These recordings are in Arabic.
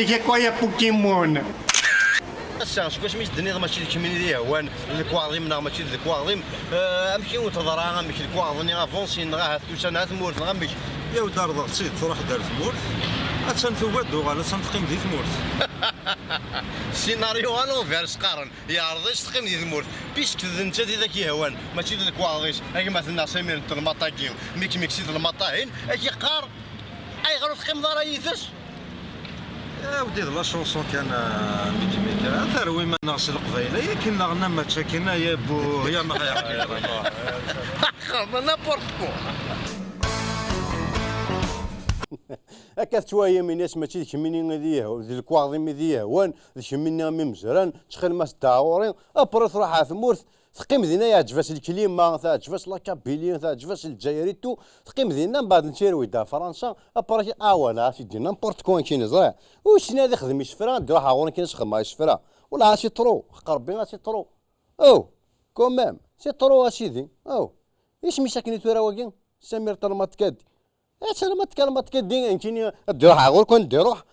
dije quoi Pokémon. واش مش الدنيا ماشي الكمين ديال هوان الكواظيم ماشي الكواظيم امشي وتضرا ماشي الكواظني افونسي نغا توشان هاد مورت نغا ماشي يا ودار ضغطيت تروح دار ثمور تنتوادو غالا تنتقيم دي ثمور السيناريو غالوفير سقارن يا رضيش تقيم دي ثمور بيسك انت ذاك هوان ماشي الكواظيس اي مثلا سمير المطاكين ميكسيد المطاهين اي قار اي غير تقيم دار يثس يا ودي لا شونسون كان ميكا ثروي ما ناقص القبيله يا كنا غنا ما تشاكينا يا بو يا ما غير نابورت كو هكا شويه من ناس ماشي كميني غادي الكواظيم ديال هوان كميني مي مزران تخيل ما داورين ابرا تروح على ثمورت تقيم دينا يعجباش الكليما تعجباش لاكابيلي تعجباش الجزائريتو تقيم دينا من بعد نتيروي دا فرنسا ابرا ولا سيدي نامبورت كوين كاين زرع واش هذا خدم يشفرا نروح هاون كاين خدمه يشفرا ولا سي ترو قربي سي ترو او كومام سي ترو اسيدي او ايش مشاكل تورا واكين سمير طلمات كادي سلامات كلمات كدين كاين ديروح عاور كون ديروح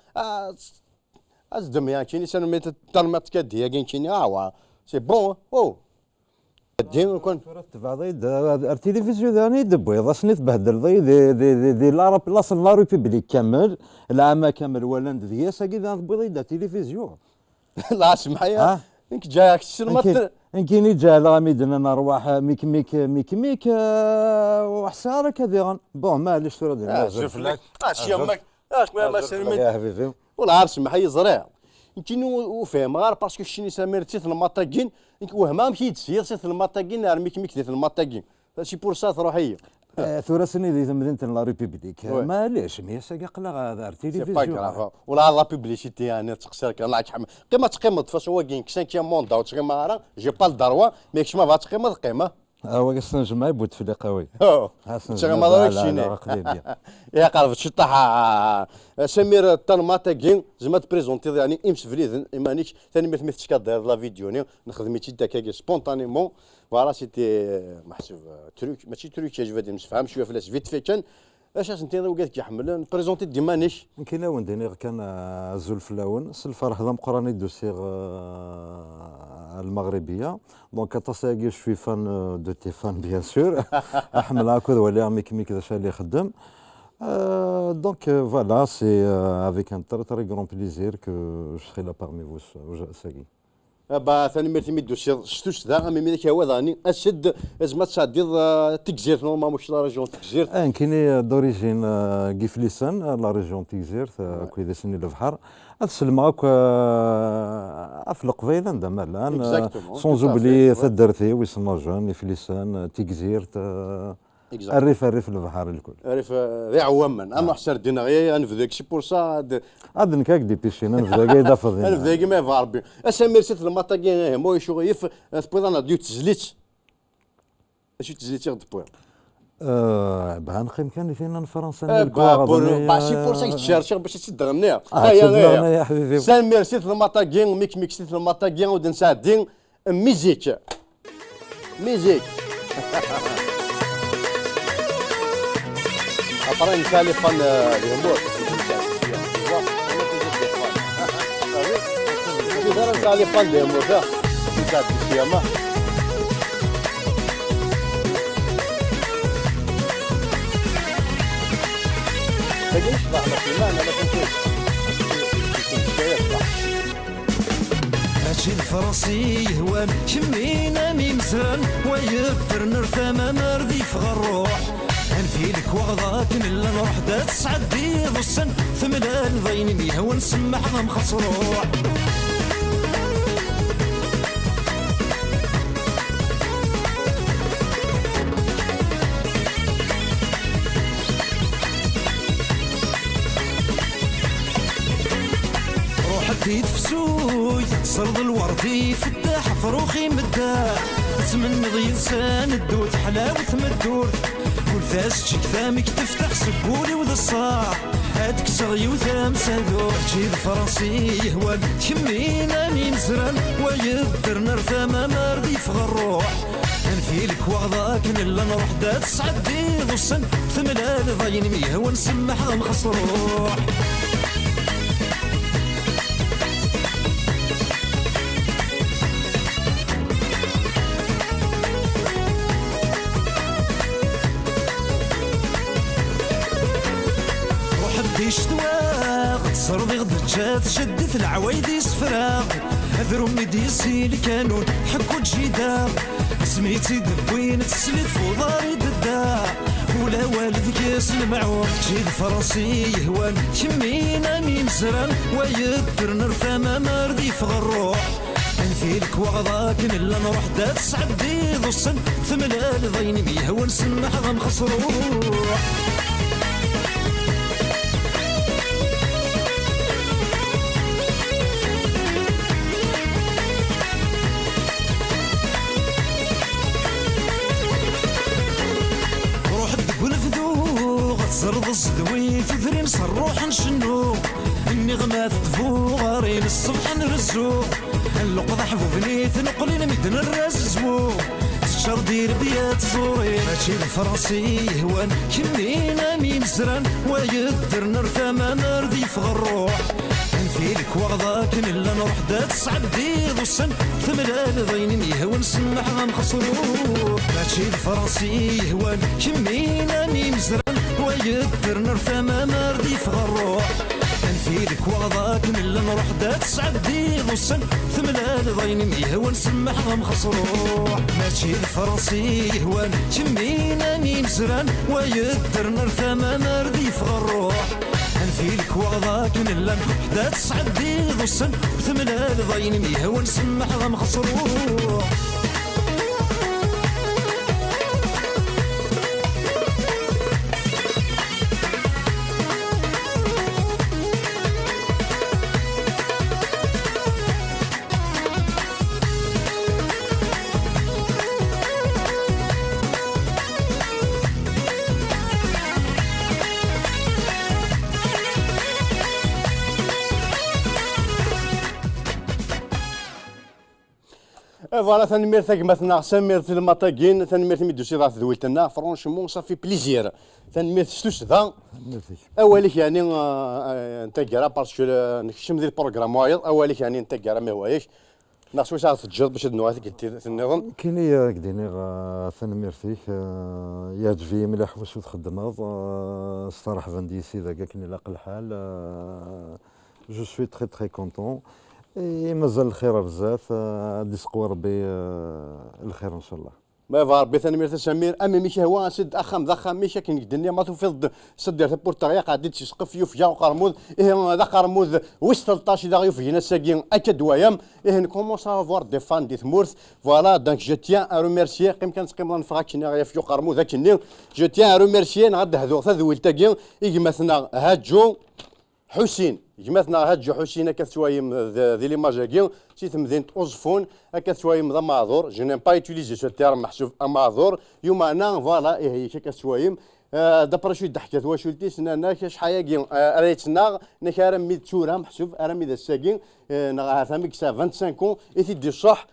ازدم يا كاين سلامات طلمات كدي كاين سي بون او دين كون تبعضي التلفزيون ثاني دبوي ضاسني تبهدل ذي العرب لاصل لا ريبوبليك كامل العام كامل ولند ذي ساكي ذا دبوي ذا تلفزيون لا اسمح يا انك جاك سلمات كاين جا لاميدنا نروح ميك وحساره كذا بون معليش ترى شوف لك اش يمك اش ما سلمت يا حبيبي ولا عارف سمح لي زريع يمكن وفهم غير باسكو شتيني سامير تيت المطاكين وهما مشي تسير سيت المطاكين رميك ديت المطاكين شي بورصه تروح هي ثوراسني ديت مدينه لا ريبوبليك معليش مي ساقي قلا هذا التلفزيون ولا لا بيبليسيتي يعني تقصرك الله يرحم قيمه تقيمض فاش هو كاين كسان موندا وتقيم راه جي با الدروه ميكش ما تقيمض قيمه هو قصنا جمع بوتفليقه وي تقيم هذاك الشيء يا قلب شطح سمير طنماطاكين زعما تبريزونتي يعني امس فريد مانيش ثاني مثل تشكاد لا فيديو نخدميتي داك سبونطانيمون فوالا سيتي محسوب تروك ماشي تروك جو فادي نفهم شويه فلاش فيت في كان اش انت وقالت كيحمل بريزونتي ديما نيش يمكن لون ديني كان زول لون الفرح ذا مقراني دوسيغ المغربيه دونك تصاقي شوي فان دو تي فان بيان سور احمل هاكا ولا ميك ذا اللي خدم دونك فوالا سي افيك ان تري تري غران بليزير كو جو سري لا بارمي فوس ساقي با ثاني ميرتي ميدو شتوش ذا مي ميداك هو ذاني اشد زعما تشادي تكزير نورمال مش لا ريجيون تكزير كاين دوريجين كيفليسان لا ريجيون تكزير كويدا سني البحر تسلم هاك في القبيله عندما الان سون زوبلي ثدرتي ويسمى جون فليسان تكزير الريف البحر الكل الريف ذي عواما اما حسر دينا غير نفذاك شي بورصه هاد نكاك دي بيشين نفذاك يدا فضينا انا فذاك ما فاربي اسامير سيت المطاكين مو يشوف تبغى ديو تزليت اش تزليت غد بوير بان خيم كان فينا فرنسا شي بورصه تشارشي باش تدغنيها هيا يا حبيبي سامير سيت المطاكين ميك سيت المطاكين ودن ساعدين ميزيك après une téléphone de mot tu vois un téléphone de mot ça c'est ça ma تجيش بعد ما انا كنت هادشي الفرنسي هوان كمينا ميمزان ويقدر نرثى ما مرضي في الروح نفيلك وغضاك نلا نروح دا تسعدي ضسن ثملال ضيني هو نسمح مخص روح روح الديد فسوي صرد الوردي فتاح فروخي مداح تمنض ينسان الدود حلاوة مدور ثاس تشك ثامك تفتح سبولي وذا الصاح هادك صغي وثام سادور جي الفرنسي هو كمينا مين زران ويقدر نرثى ما مرضي في الروح نفيلك وغضاك نلا نروح دا تسعدي ضسن ثملال ضاين ميه ونسمح مخص روح دي شتواغ تصرضي غدا جات جدت العوايدي سفراغ اذرمي ديسي الكانون حكو جيدا سميتي دبوين تسلت فوضاري ددا ولا والد كاس المعور جيد فرنسي يهوان كمينا ميم زران ويدر نرفا ما مرضي في الروح نفيلك وغضاك نلا نروح دا تسعدي ذو السن ثملال ضيني ميهوى نسمح غم خسروح زرد الزدوي تدري نصروح نشنو النغمات تفو غارين الصبح نرزو اللقضة حفوفني تنقلين ميدن الرززمو تشر دير بيات زوري ماشي الفرنسي هوان كمينا ميم زران ويدر نرفا ما نردي في الروح نفيلك وغضاك نلا نروح دا تسعدي ذو السن ثملال ضيني يهوى نسمح غام خسروح ماشي الفرنسي هوان كمينا ميم زران ويدر نرفا ما نردي في الروح نفيدك وغضاك نلا نروح دا تسعدي ذو السن ثملال ضيني يهوى نسمح غام خسروح ماشي الفرنسي يهوان كمينا ميم زران ويدر نرفا ما نردي في الروح نفيلك وغضاك نلا نروح دا تسعدي ذو السن ثملال ضيني يهوى نسمح غام خسروح فوالا تنميرتك مثلا سميرت المطاقين تنميرت ميدو سي ضاف ذويلتنا فرونشمون صافي بليزير تنميرت ستوس ذا اولك يعني انت كرا باسكو نكشم ذي البروغرام وايض اولك يعني انت كرا ما هوايش ناقص واش عرفت تجرب باش نواتك قلتي النظام كاين كديني تنميرتك يعجبني مليح واش تخدمها الصراحه فانديسي ذاك كاين لاق الحال جو سوي تري تري كونطون مازال الخير بزاف ديسقوا ربي الخير ان شاء الله ما فار بي تنميرت سمير اما ماشي هو سد اخام ذا ماشي كاين الدنيا ما توفيض سدير بورتغال قاعد تسقف يوفيا وقرمود ذا قرمود وش 13 ذا يوفينا ساكين اكد ويام نكومونس افوار دي فان دي ثمورث فوالا دونك جو تيان ا روميرسيي قيم كان تقيم نفراكشنا غيا في قرمود ذاك جو تيان ا روميرسيي نغد هذو ذويل تاكين يجمثنا هاجو حسين جمعتنا هاجو حسين كتوايم ذي لي ماجاكين سيت مدينة أوزفون كتوايم ذا معذور جو نيم با يوتيليزي سو تيرم محسوب معذور يوم انا فوالا هي كتوايم دابرا شويه ضحكات واشولتي سنانا كاش حياكين ريتنا نكارا ميد تورا محسوب ارامي ذا الساكين نغا ثامك سا 25 كون ايتي دي صح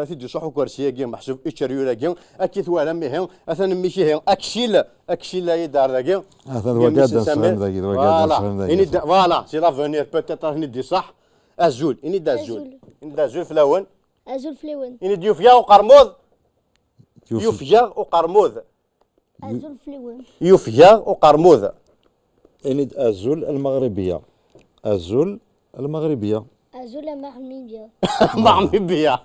تيدي صح وكرسي كي محسوب اتشريو كي اكيد ولا ميهن اثن ميشي هي اكشيل لا يدار ذاك هذا وقاد نسلم ذاك وقاد نسلم ذاك فوالا سي لافونير بوتيتر ندي صح ازول اني دازول فلاون ازول فلاون اني ديوفيا وقرموض يوفيا وقرموض ازول فلاون يوفيا وقرموض اني ازول المغربيه ازول المغربيه ازول محميبيا محميبيا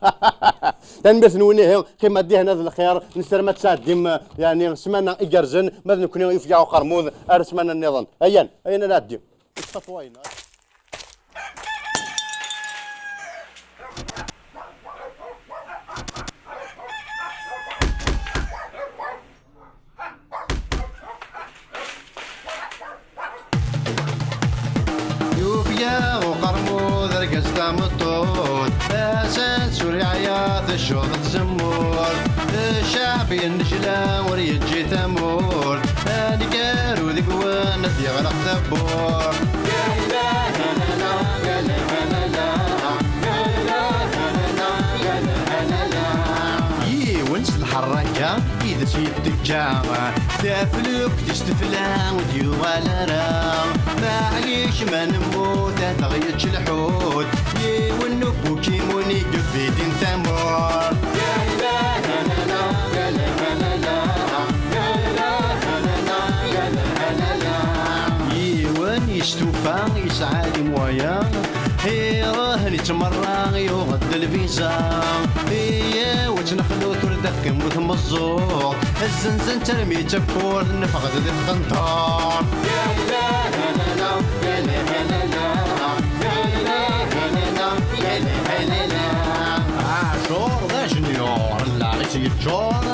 تنبس نونيه كيما دي هنا الخيار نسرمت سادم يعني سمعنا ايجرزن ما نكون يفيا وقرموذ ارسمنا النظام اين لا دي الصفوين يوفيا وقرموذ رقص مطود اسد سوري عياط الشوط تزمور الشعب ينجلا وريجي ثمور هاني كارو ذيك وانا يغرق ثبور يا اله الا الله يا اله الا الله ونس الحركة إذا سيد الجامع تافلوك تستفلا وديو ولا راه معليش ما نموت تغيتش الحوت ونبو كيموني قفيدين ثمور يا إله إلا الله يا إله إلا الله يا إله إلا الله يا إله إلا الله يستوفى يسعى لي مويا راه نتمرى يغد الفيزا وتنخلو تردك موت مزور الزنزن ترمي تبور نفقد ذي القنطار يا لا لا لا يا لا لا لا يا لا لا لا يا لا لا عاشور ذا جنيور لا غيتي الجور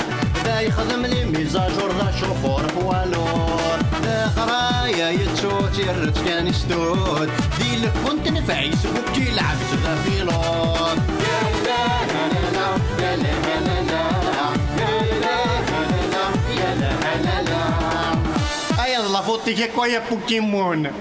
ذا يخدم لي ميزاجور ذا شوفور فوالور ذا قرايا يتشوت يرد كان يستود دي لك كنت نفع يسبوك كي لعبت ذا فيلون يا لا لا لا يا لا لا لا يا لا لا لا يا لا لا لا ايا لا فوتي كي كويا بوكيمون